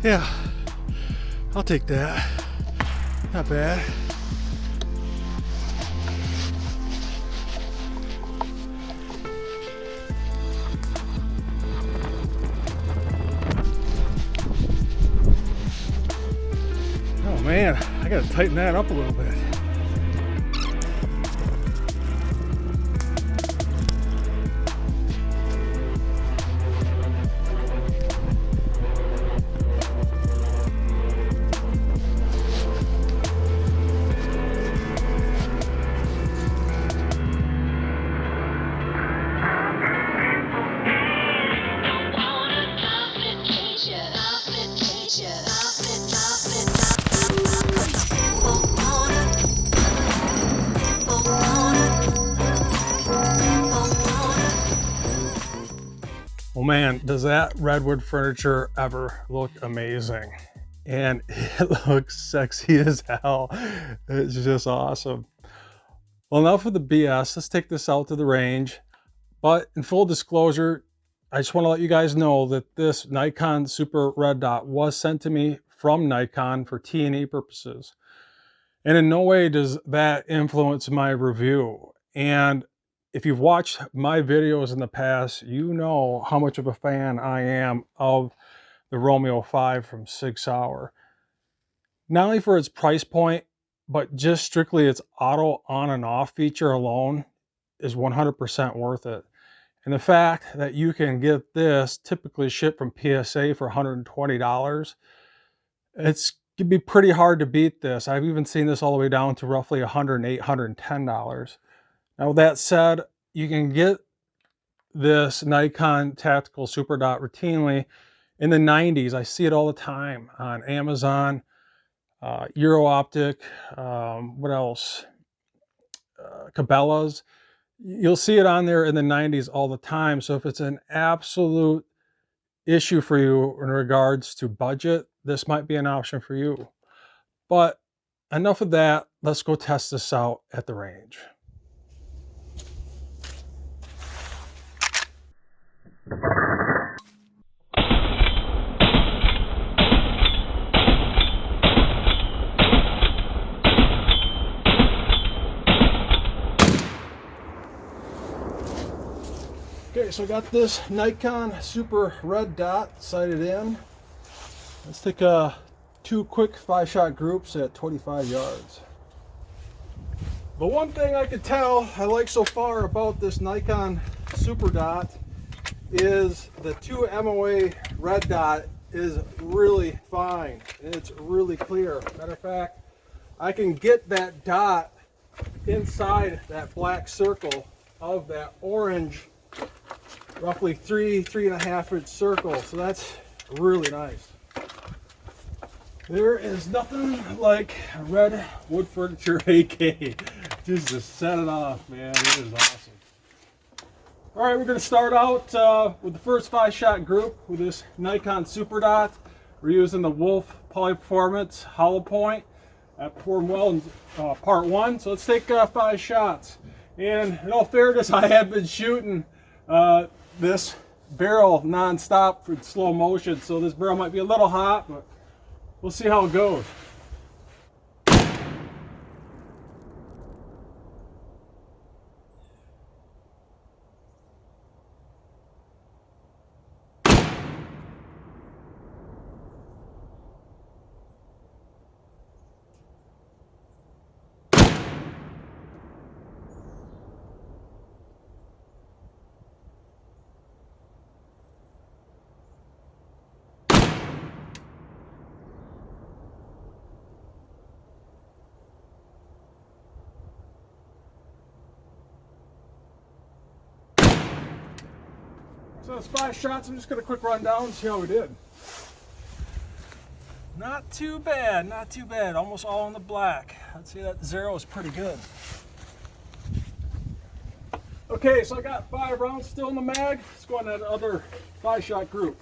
Yeah, I'll take that. Not bad. Oh man, I gotta tighten that up a little bit. Oh man, does that redwood furniture ever look amazing? And it looks sexy as hell. It's just awesome. Well, enough of the BS. Let's take this out to the range. But in full disclosure, I just want to let you guys know that this Nikon Super Red Dot was sent to me from Nikon for T&E purposes. And in no way does that influence my review. And if you've watched my videos in the past, you know how much of a fan I am of the Romeo 5 from Sig Sauer. Not only for its price point, but just strictly its auto on and off feature alone is 100% worth it. And the fact that you can get this typically shipped from PSA for $120, it's gonna be pretty hard to beat this. I've even seen this all the way down to roughly $108, $110. Now, with that said, you can get this Nikon Tactical Superdot routinely in the 90s. I see it all the time on Amazon, Optic, what else? Cabela's. You'll see it on there in the 90s all the time. So if it's an absolute issue for you in regards to budget, this might be an option for you. But enough of that. Let's go test this out at the range. Okay, so I got this Nikon Super Red Dot sighted in. Let's take two quick 5-shot groups at 25 yards. The one thing I could tell I like so far about this Nikon Super Dot is the 2 MOA red dot is really fine and it's really clear. Matter of fact, I can get that dot inside that black circle of that orange, roughly 3.5 inch circle. So that's really nice. There is nothing like a red wood furniture AK just to set it off, man. It is awesome. All right, we're going to start out with the first 5-shot group with this Nikon Super Dot. We're using the Wolf Poly Performance hollow point that performed well in part 1. So let's take 5 shots. And in all fairness, I have been shooting this barrel non-stop for slow motion, so this barrel might be a little hot, but we'll see how it goes. So that's 5 shots. I'm just going to quick run down and see how we did. Not too bad, not too bad. Almost all in the black. I'd say that 0 is pretty good. Okay, so I got 5 rounds still in the mag. Let's go on that other 5-shot group.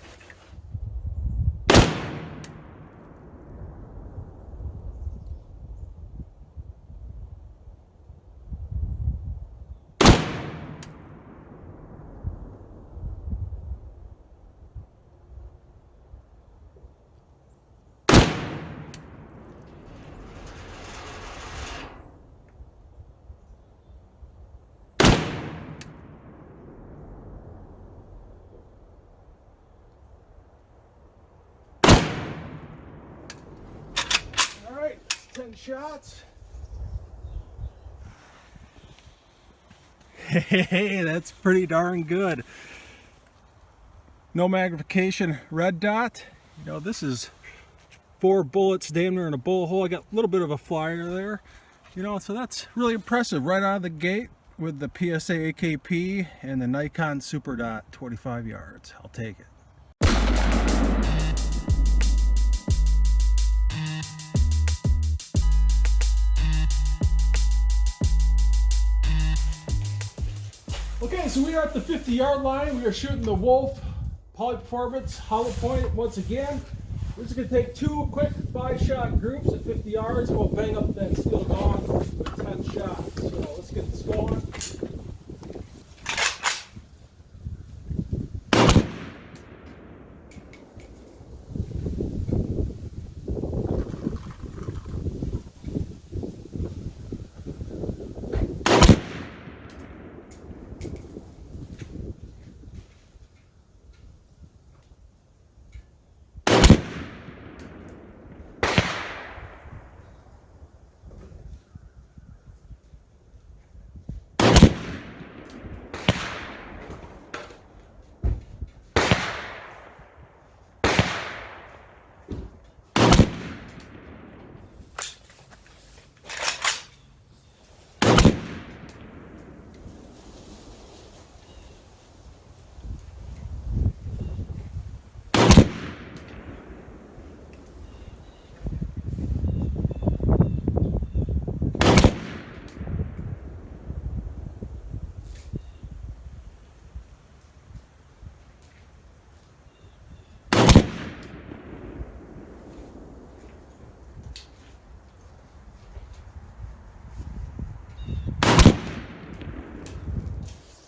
shots. Hey, that's pretty darn good. No magnification red dot. You know, this is 4 bullets damn near in a bullet hole. I got a little bit of a flyer there. You know, so that's really impressive right out of the gate with the PSA AKP and the Nikon Superdot 25 yards. I'll take it. Okay, so we are at the 50-yard line. We are shooting the Wolf Poly Performance hollow point once again. We're just going to take 2 quick 5-shot groups at 50 yards. We'll bang up that steel gong with 10 shots. So let's get this going.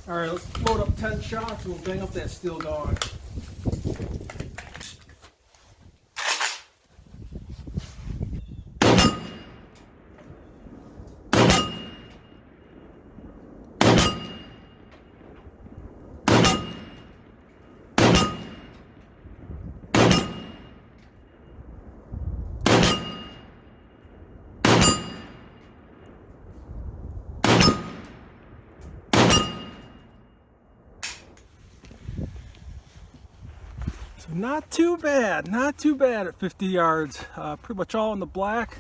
All right, let's load up 10 shots and we'll bang up that steel gong. Not too bad at 50 yards. Pretty much all in the black.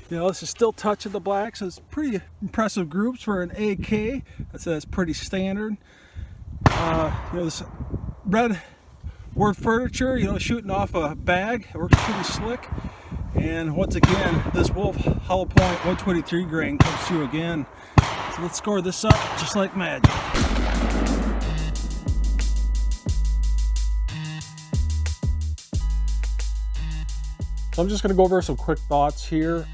You know, this is still touching the black, so it's pretty impressive groups for an AK. That's pretty standard. You know, this red word furniture, you know, shooting off a bag, it works pretty slick. And once again, this Wolf hollow point 123 grain comes through again. So let's score this up just like magic. So I'm just going to go over some quick thoughts here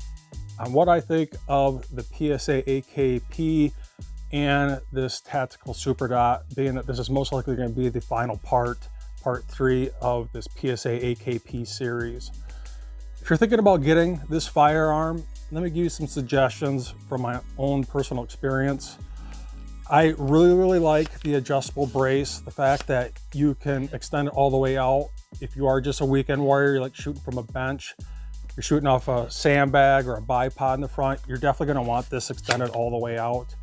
on what I think of the PSA AKP and this Tactical Superdot, being that this is most likely going to be the final part 3 of this PSA AKP series. If you're thinking about getting this firearm, let me give you some suggestions from my own personal experience. I really like the adjustable brace, the fact that you can extend it all the way out. If you are just a weekend warrior, you're like shooting from a bench, you're shooting off a sandbag or a bipod in the front, you're definitely going to want this extended all the way out.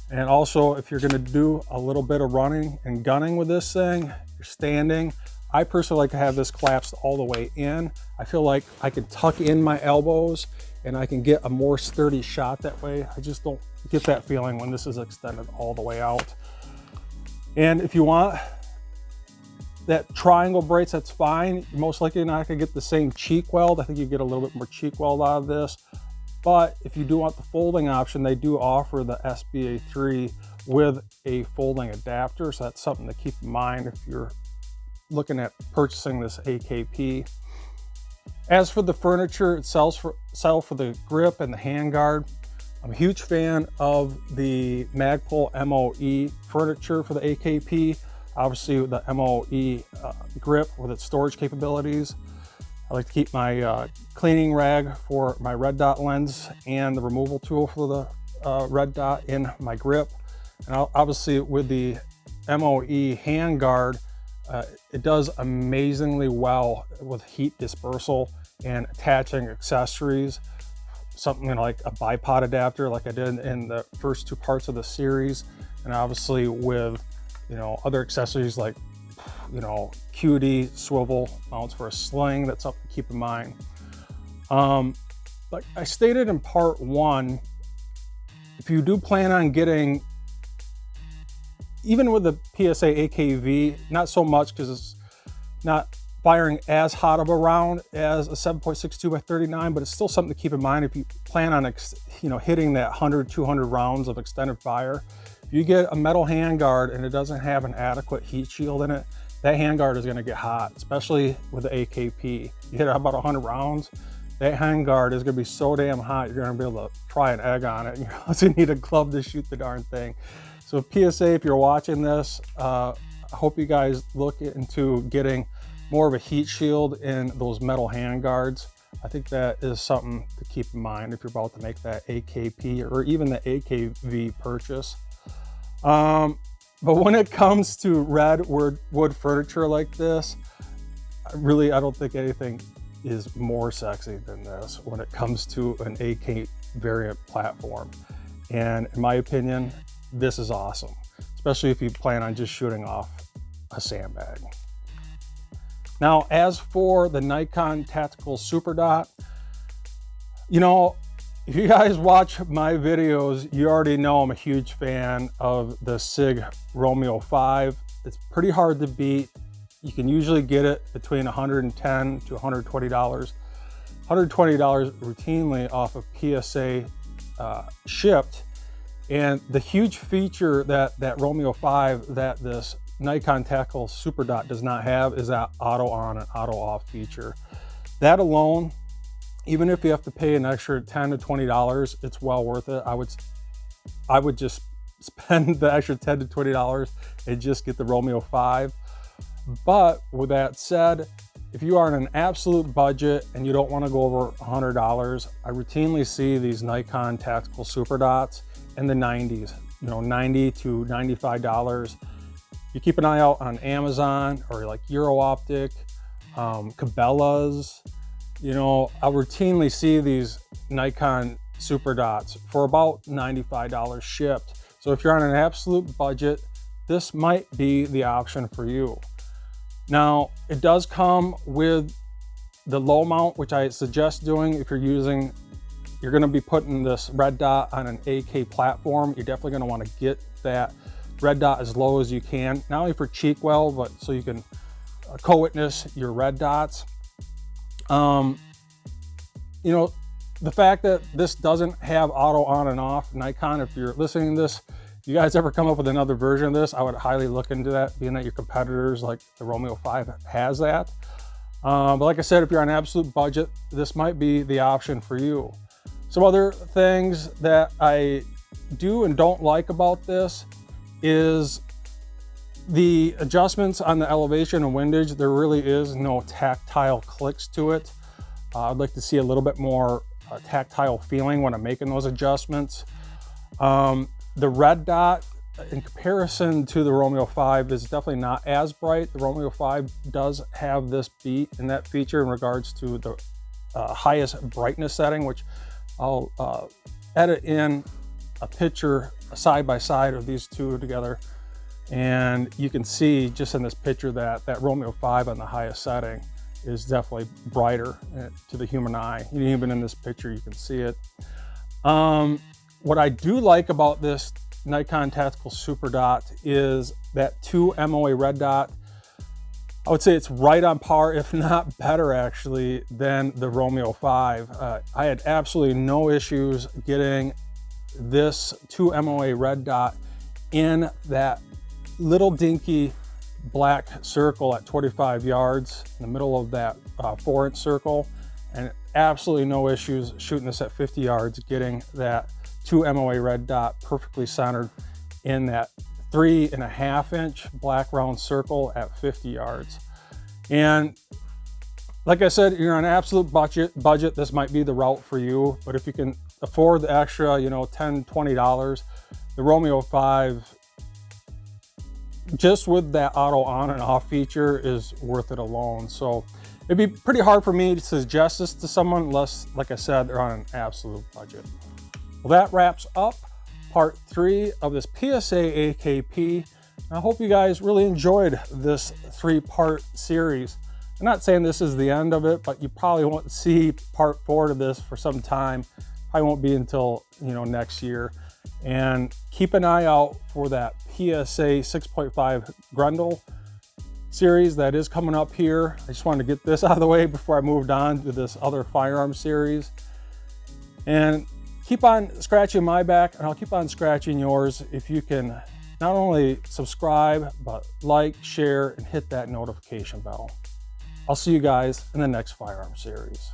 And also, if you're going to do a little bit of running and gunning with this thing, you're standing, I personally like to have this collapsed all the way in. I feel like I can tuck in my elbows and I can get a more sturdy shot that way. I just don't get that feeling when this is extended all the way out. And if you want that triangle brace, that's fine. You're most likely not gonna get the same cheek weld. I think you get a little bit more cheek weld out of this. But if you do want the folding option, they do offer the SBA3 with a folding adapter. So that's something to keep in mind if you're looking at purchasing this AKP. As for the furniture itself, for the grip and the handguard, I'm a huge fan of the Magpul MOE furniture for the AKP. Obviously the MOE grip with its storage capabilities. I like to keep my cleaning rag for my red dot lens and the removal tool for the red dot in my grip. And obviously with the MOE handguard, it does amazingly well with heat dispersal and attaching accessories something like a bipod adapter like I did in the first 2 parts of the series, and obviously with, you know, other accessories like, you know, QD swivel mounts for a sling. That's something to keep in mind. Like I stated in part 1, if you do plan on getting, even with the PSA AKV, not so much because it's not firing as hot of a round as a 7.62 by 39, but it's still something to keep in mind if you plan on, you know, hitting that 100, 200 rounds of extended fire. If you get a metal handguard and it doesn't have an adequate heat shield in it, that handguard is going to get hot, especially with the AKP. You hit about 100 rounds, that handguard is going to be so damn hot, you're going to be able to fry an egg on it, and you're also need a glove to shoot the darn thing. So PSA, if you're watching this, I hope you guys look into getting more of a heat shield in those metal handguards. I think that is something to keep in mind if you're about to make that AKP or even the AKV purchase. But when it comes to redwood furniture like this, I don't think anything is more sexy than this when it comes to an AK variant platform. And in my opinion, this is awesome, especially if you plan on just shooting off a sandbag. Now, as for the Nikon Tactical Superdot, you know, if you guys watch my videos, you already know I'm a huge fan of the SIG Romeo 5. It's pretty hard to beat. You can usually get it between $110 to $120. $120 routinely off of PSA shipped. And the huge feature that Romeo 5 that this Nikon Tactical Superdot does not have is that auto on and auto off feature. That alone, even if you have to pay an extra $10 to $20, it's well worth it. I would just spend the extra $10 to $20 and just get the Romeo 5. But with that said, if you are on an absolute budget and you don't want to go over $100, I routinely see these Nikon Tactical Superdots in the 90s, you know, $90 to $95. You keep an eye out on Amazon or like Optic, Cabela's. You know, I'll routinely see these Nikon Superdots for about $95 shipped. So if you're on an absolute budget, this might be the option for you. Now, it does come with the low mount, which I suggest doing if you're going to be putting this red dot on an AK platform. You're definitely going to want to get that red dot as low as you can, not only for cheek well, but so you can co-witness your red dots. You know, the fact that this doesn't have auto on and off, Nikon, if you're listening to this, you guys ever come up with another version of this, I would highly look into that, being that your competitors like the Romeo 5 has that. But like I said, if you're on an absolute budget, this might be the option for you. Some other things that I do and don't like about this is the adjustments on the elevation and windage. There really is no tactile clicks to it. I'd like to see a little bit more tactile feeling when I'm making those adjustments. The red dot in comparison to the Romeo 5 is definitely not as bright. The Romeo 5 does have this beat in that feature in regards to the highest brightness setting, which I'll edit in a picture side by side of these two together. And you can see just in this picture that Romeo 5 on the highest setting is definitely brighter to the human eye. Even in this picture, you can see it. What I do like about this Nikon Tactical Superdot is that 2 MOA red dot. I would say it's right on par, if not better actually, than the Romeo 5. I had absolutely no issues getting this 2 MOA red dot in that little dinky black circle at 25 yards in the middle of that 4-inch circle, and absolutely no issues shooting this at 50 yards, getting that 2 MOA red dot perfectly centered in that 3.5-inch black round circle at 50 yards. And like I said, you're on an absolute budget, this might be the route for you. But if you can afford the extra, you know, $10, $20, the Romeo 5, just with that auto on and off feature, is worth it alone. So It'd be pretty hard for me to suggest this to someone unless, like I said, they're on an absolute budget. Well, that wraps up part 3 of this PSA AKP. I hope you guys really enjoyed this 3-part series. I'm not saying this is the end of it, but you probably won't see part 4 to this for some time. Probably won't be until, next year. And keep an eye out for that PSA 6.5 Grendel series that is coming up here. I just wanted to get this out of the way before I moved on to this other firearm series. And keep on scratching my back, and I'll keep on scratching yours if you can not only subscribe, but like, share, and hit that notification bell. I'll see you guys in the next firearm series.